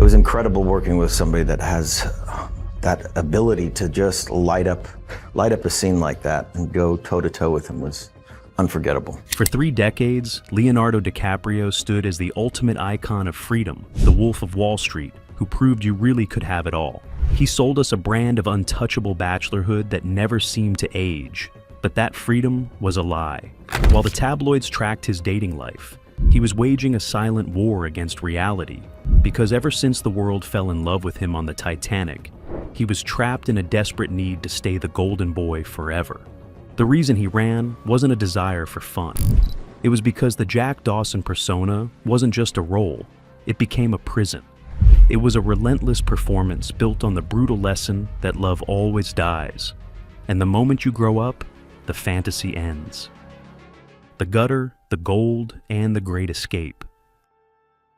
was incredible working with somebody that has that ability to just light up a scene like that and go toe-to-toe with him was unforgettable. For 3 decades, Leonardo DiCaprio stood as the ultimate icon of freedom, the Wolf of Wall Street, who proved you really could have it all. He sold us a brand of untouchable bachelorhood that never seemed to age. But that freedom was a lie. While the tabloids tracked his dating life, he was waging a silent war against reality, because ever since the world fell in love with him on the Titanic, he was trapped in a desperate need to stay the golden boy forever. The reason he ran wasn't a desire for fun. It was because the Jack Dawson persona wasn't just a role, it became a prison. It was a relentless performance built on the brutal lesson that love always dies. And the moment you grow up, the fantasy ends. The gutter, the gold, and the great escape.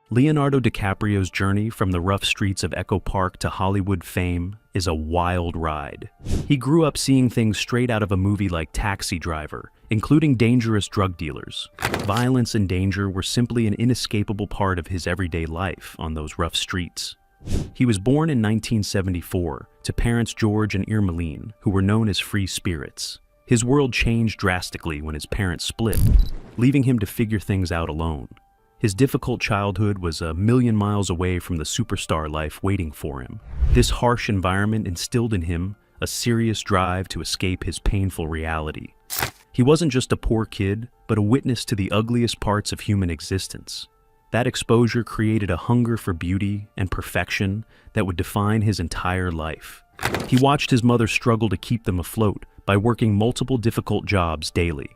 Leonardo DiCaprio's journey from the rough streets of Echo Park to Hollywood fame is a wild ride. He grew up seeing things straight out of a movie like Taxi Driver, including dangerous drug dealers. Violence and danger were simply an inescapable part of his everyday life on those rough streets. He was born in 1974 to parents George and Irmeline, who were known as free spirits. His world changed drastically when his parents split, leaving him to figure things out alone. His difficult childhood was a million miles away from the superstar life waiting for him. This harsh environment instilled in him a serious drive to escape his painful reality. He wasn't just a poor kid, but a witness to the ugliest parts of human existence. That exposure created a hunger for beauty and perfection that would define his entire life. He watched his mother struggle to keep them afloat by working multiple difficult jobs daily.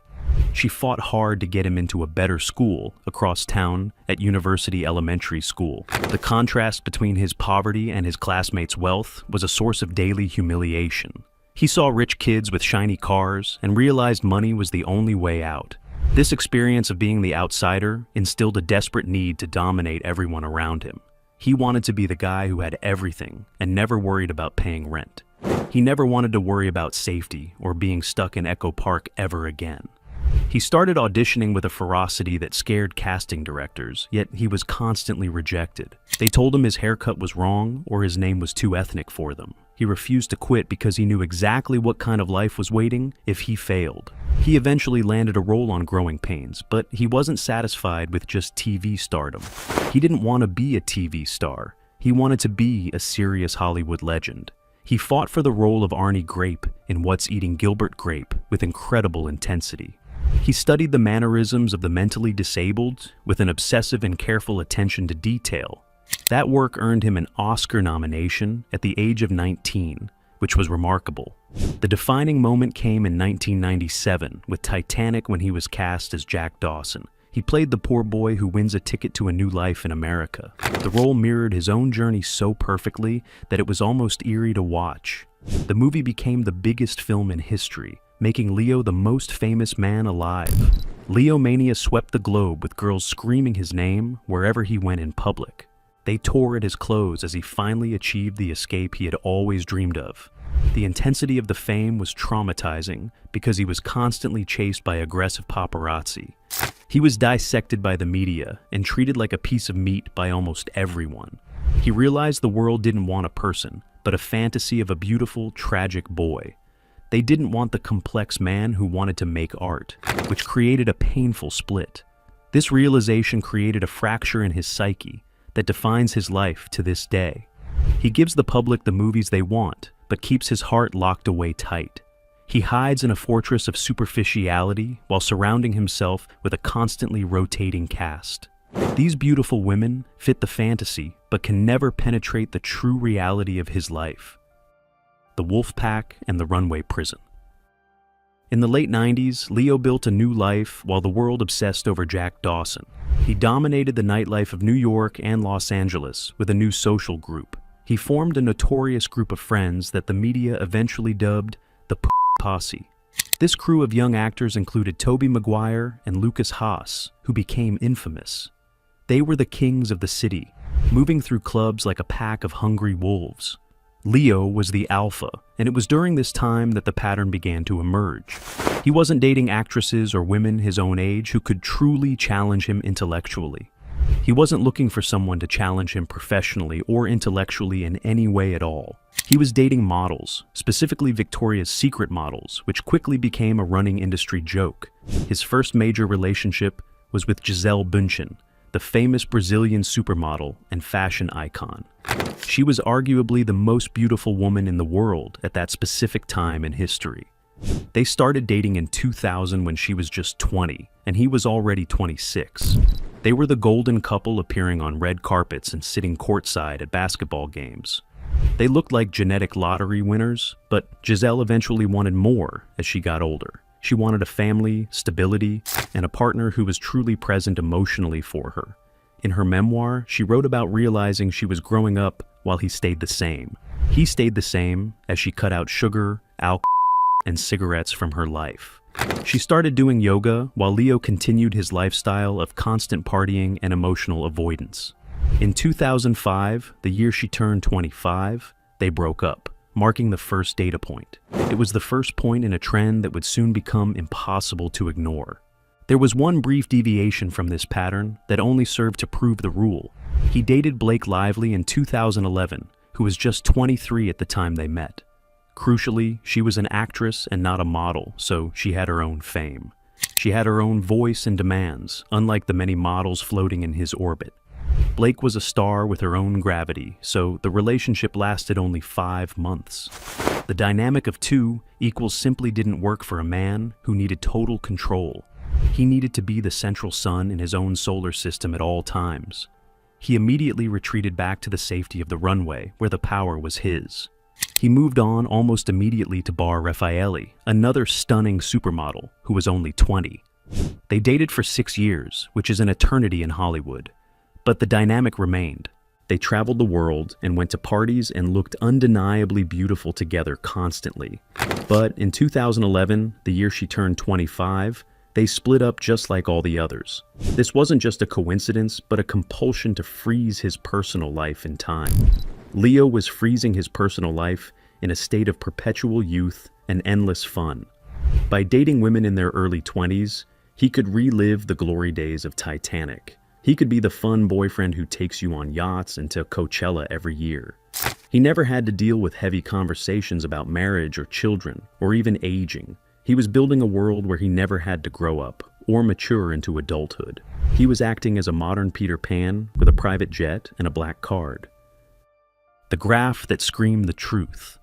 She fought hard to get him into a better school across town at University Elementary School. The contrast between his poverty and his classmates' wealth was a source of daily humiliation. He saw rich kids with shiny cars and realized money was the only way out. This experience of being the outsider instilled a desperate need to dominate everyone around him. He wanted to be the guy who had everything and never worried about paying rent. He never wanted to worry about safety or being stuck in Echo Park ever again. He started auditioning with a ferocity that scared casting directors, yet he was constantly rejected. They told him his haircut was wrong or his name was too ethnic for them. He refused to quit because he knew exactly what kind of life was waiting if he failed. He eventually landed a role on Growing Pains, but he wasn't satisfied with just TV stardom. He didn't want to be a TV star. He wanted to be a serious Hollywood legend. He fought for the role of Arnie Grape in What's Eating Gilbert Grape with incredible intensity. He studied the mannerisms of the mentally disabled with an obsessive and careful attention to detail. That work earned him an Oscar nomination at the age of 19, which was remarkable. The defining moment came in 1997 with Titanic when he was cast as Jack Dawson. He played the poor boy who wins a ticket to a new life in America. The role mirrored his own journey so perfectly that it was almost eerie to watch. The movie became the biggest film in history, making Leo the most famous man alive. Leo mania swept the globe with girls screaming his name wherever he went in public. They tore at his clothes as he finally achieved the escape he had always dreamed of. The intensity of the fame was traumatizing because he was constantly chased by aggressive paparazzi. He was dissected by the media and treated like a piece of meat by almost everyone. He realized the world didn't want a person, but a fantasy of a beautiful, tragic boy. They didn't want the complex man who wanted to make art, which created a painful split. This realization created a fracture in his psyche that defines his life to this day. He gives the public the movies they want, but keeps his heart locked away tight. He hides in a fortress of superficiality while surrounding himself with a constantly rotating cast. These beautiful women fit the fantasy, but can never penetrate the true reality of his life. The Wolf Pack and the Runway Prison. In the late 90s, Leo built a new life while the world obsessed over Jack Dawson. He dominated the nightlife of New York and Los Angeles with a new social group. He formed a notorious group of friends that the media eventually dubbed the Posse. This crew of young actors included Tobey Maguire and Lucas Haas, who became infamous. They were the kings of the city, moving through clubs like a pack of hungry wolves. Leo was the alpha, and it was during this time that the pattern began to emerge. He wasn't dating actresses or women his own age who could truly challenge him intellectually. He wasn't looking for someone to challenge him professionally or intellectually in any way at all. He was dating models, specifically Victoria's Secret models, which quickly became a running industry joke. His first major relationship was with Gisele Bündchen, the famous Brazilian supermodel and fashion icon. She was arguably the most beautiful woman in the world at that specific time in history. They started dating in 2000 when she was just 20, and he was already 26. They were the golden couple appearing on red carpets and sitting courtside at basketball games. They looked like genetic lottery winners, but Gisele eventually wanted more as she got older. She wanted a family, stability, and a partner who was truly present emotionally for her. In her memoir, she wrote about realizing she was growing up while he stayed the same. He stayed the same as she cut out sugar, alcohol, and cigarettes from her life. She started doing yoga while Leo continued his lifestyle of constant partying and emotional avoidance. In 2005, the year she turned 25, they broke up, marking the first data point. It was the first point in a trend that would soon become impossible to ignore. There was one brief deviation from this pattern that only served to prove the rule. He dated Blake Lively in 2011, who was just 23 at the time they met. Crucially, she was an actress and not a model, so she had her own fame. She had her own voice and demands, unlike the many models floating in his orbit. Blake was a star with her own gravity, so the relationship lasted only 5 months. The dynamic of two equals simply didn't work for a man who needed total control. He needed to be the central sun in his own solar system at all times. He immediately retreated back to the safety of the runway, where the power was his. He moved on almost immediately to Bar Raffaelli, another stunning supermodel who was only 20. They dated for 6 years, which is an eternity in Hollywood. But the dynamic remained. They traveled the world and went to parties and looked undeniably beautiful together constantly. But in 2011, the year she turned 25, they split up just like all the others. This wasn't just a coincidence, but a compulsion to freeze his personal life in time. Leo was freezing his personal life in a state of perpetual youth and endless fun. By dating women in their early 20s, he could relive the glory days of Titanic. He could be the fun boyfriend who takes you on yachts and to Coachella every year. He never had to deal with heavy conversations about marriage or children, or even aging. He was building a world where he never had to grow up or mature into adulthood. He was acting as a modern Peter Pan with a private jet and a black card. The graph that screamed the truth.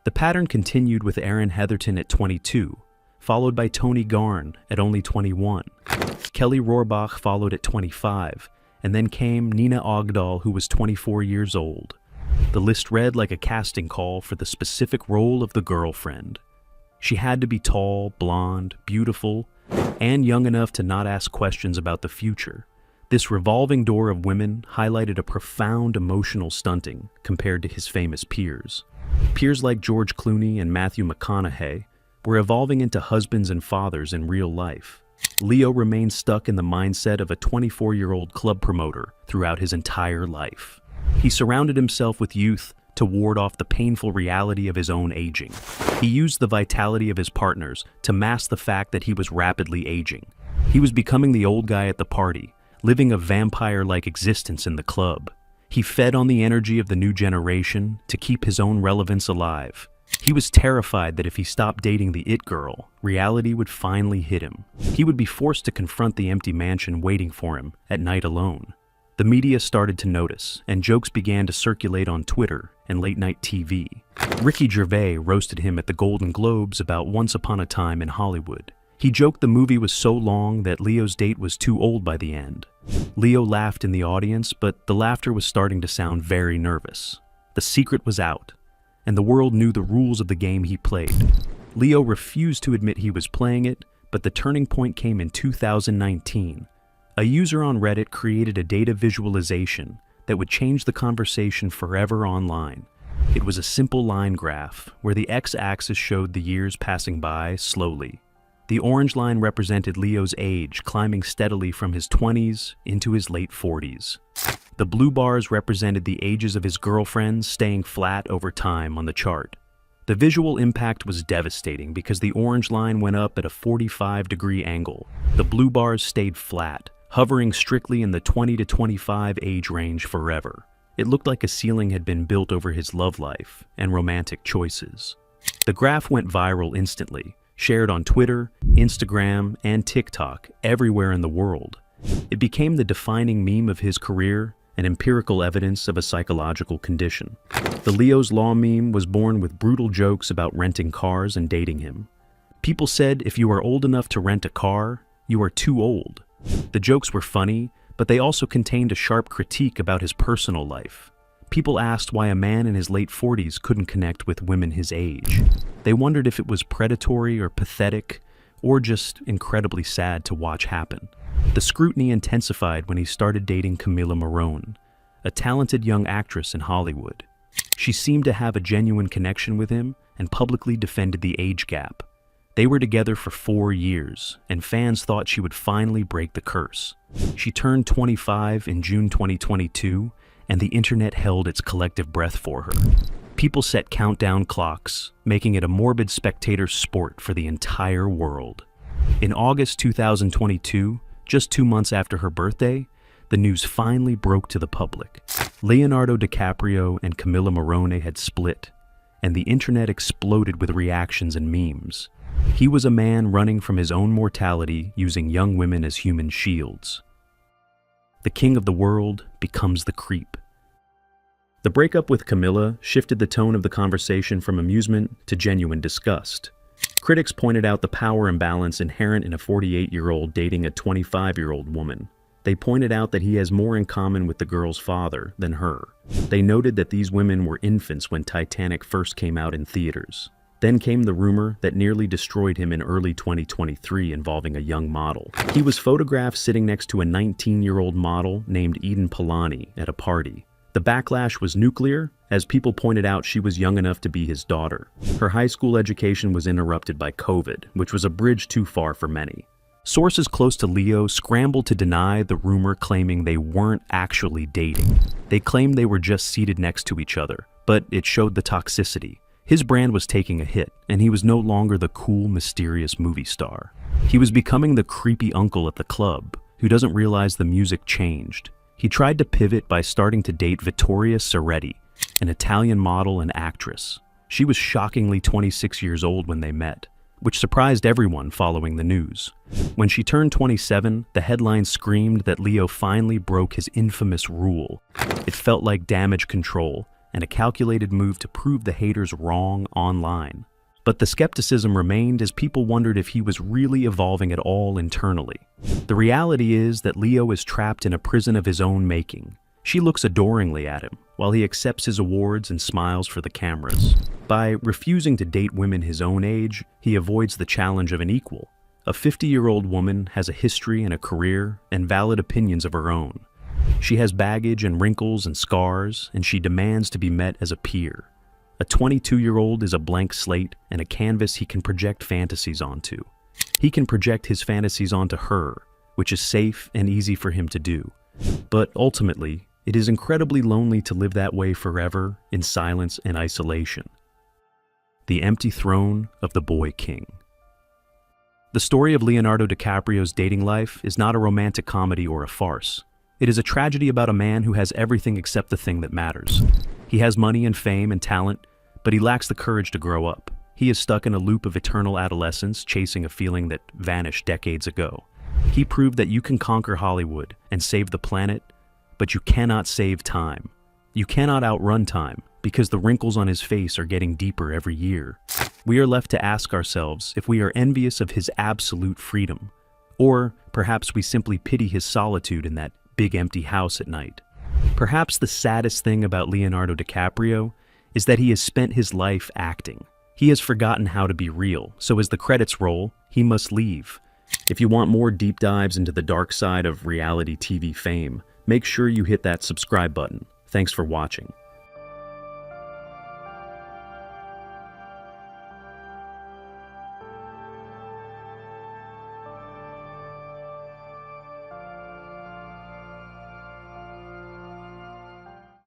The pattern continued with Erin Heatherton at 22, followed by Tony Garn at only 21. Kelly Rohrbach followed at 25, and then came Nina Ogdal, who was 24 years old. The list read like a casting call for the specific role of the girlfriend. She had to be tall, blonde, beautiful, and young enough to not ask questions about the future. This revolving door of women highlighted a profound emotional stunting compared to his famous peers. Peers like George Clooney and Matthew McConaughey were evolving into husbands and fathers in real life. Leo remained stuck in the mindset of a 24-year-old club promoter throughout his entire life. He surrounded himself with youth to ward off the painful reality of his own aging. He used the vitality of his partners to mask the fact that he was rapidly aging. He was becoming the old guy at the party, living a vampire-like existence in the club. He fed on the energy of the new generation to keep his own relevance alive. He was terrified that if he stopped dating the it girl, reality would finally hit him. He would be forced to confront the empty mansion waiting for him at night alone. The media started to notice, and jokes began to circulate on Twitter and late-night TV. Ricky Gervais roasted him at the Golden Globes about Once Upon a Time in Hollywood. He joked the movie was so long that Leo's date was too old by the end. Leo laughed in the audience, but the laughter was starting to sound very nervous. The secret was out, and the world knew the rules of the game he played. Leo refused to admit he was playing it, but the turning point came in 2019. A user on Reddit created a data visualization that would change the conversation forever online. It was a simple line graph where the x-axis showed the years passing by slowly. The orange line represented Leo's age, climbing steadily from his 20s into his late 40s. The blue bars represented the ages of his girlfriends, staying flat over time on the chart. The visual impact was devastating because the orange line went up at a 45-degree angle. The blue bars stayed flat, hovering strictly in the 20 to 25 age range forever. It looked like a ceiling had been built over his love life and romantic choices. The graph went viral instantly, shared on Twitter, Instagram, and TikTok everywhere in the world. It became the defining meme of his career and empirical evidence of a psychological condition. The Leo's Law meme was born with brutal jokes about renting cars and dating him. People said if you are old enough to rent a car, you are too old. The jokes were funny, but they also contained a sharp critique about his personal life. People asked why a man in his late 40s couldn't connect with women his age. They wondered if it was predatory or pathetic, or just incredibly sad to watch happen. The scrutiny intensified when he started dating Camila Morrone, a talented young actress in Hollywood. She seemed to have a genuine connection with him and publicly defended the age gap. They were together for 4 years, and fans thought she would finally break the curse. She turned 25 in June 2022, and the internet held its collective breath for her. People set countdown clocks, making it a morbid spectator sport for the entire world. In August 2022, just 2 months after her birthday, the news finally broke to the public. Leonardo DiCaprio and Camila Morrone had split, and the internet exploded with reactions and memes. He was a man running from his own mortality using young women as human shields. The king of the world becomes the creep. The breakup with Camila shifted the tone of the conversation from amusement to genuine disgust. Critics pointed out the power imbalance inherent in a 48-year-old dating a 25-year-old woman. They pointed out that he has more in common with the girl's father than her. They noted that these women were infants when Titanic first came out in theaters. Then came the rumor that nearly destroyed him in early 2023 involving a young model. He was photographed sitting next to a 19-year-old model named Eden Polani at a party. The backlash was nuclear, as people pointed out she was young enough to be his daughter. Her high school education was interrupted by COVID, which was a bridge too far for many. Sources close to Leo scrambled to deny the rumor, claiming they weren't actually dating. They claimed they were just seated next to each other, but it showed the toxicity. His brand was taking a hit, and he was no longer the cool, mysterious movie star. He was becoming the creepy uncle at the club, who doesn't realize the music changed. He tried to pivot by starting to date Vittoria Ceretti, an Italian model and actress. She was shockingly 26 years old when they met, which surprised everyone following the news. When she turned 27, the headlines screamed that Leo finally broke his infamous rule. It felt like damage control, and a calculated move to prove the haters wrong online. But the skepticism remained as people wondered if he was really evolving at all internally. The reality is that Leo is trapped in a prison of his own making. She looks adoringly at him, while he accepts his awards and smiles for the cameras. By refusing to date women his own age, he avoids the challenge of an equal. A 50-year-old woman has a history and a career and valid opinions of her own. She has baggage and wrinkles and scars, and she demands to be met as a peer. A 22-year-old is a blank slate and a canvas he can project fantasies onto. He can project his fantasies onto her, which is safe and easy for him to do. But ultimately, it is incredibly lonely to live that way forever in silence and isolation. The empty throne of the boy king. The story of Leonardo DiCaprio's dating life is not a romantic comedy or a farce. It is a tragedy about a man who has everything except the thing that matters. He has money and fame and talent, but he lacks the courage to grow up. He is stuck in a loop of eternal adolescence, chasing a feeling that vanished decades ago. He proved that you can conquer Hollywood and save the planet, but you cannot save time. You cannot outrun time, because the wrinkles on his face are getting deeper every year. We are left to ask ourselves if we are envious of his absolute freedom, or perhaps we simply pity his solitude in that big empty house at night. Perhaps the saddest thing about Leonardo DiCaprio is that he has spent his life acting. He has forgotten how to be real, so as the credits roll, he must leave. If you want more deep dives into the dark side of reality TV fame, make sure you hit that subscribe button. Thanks for watching.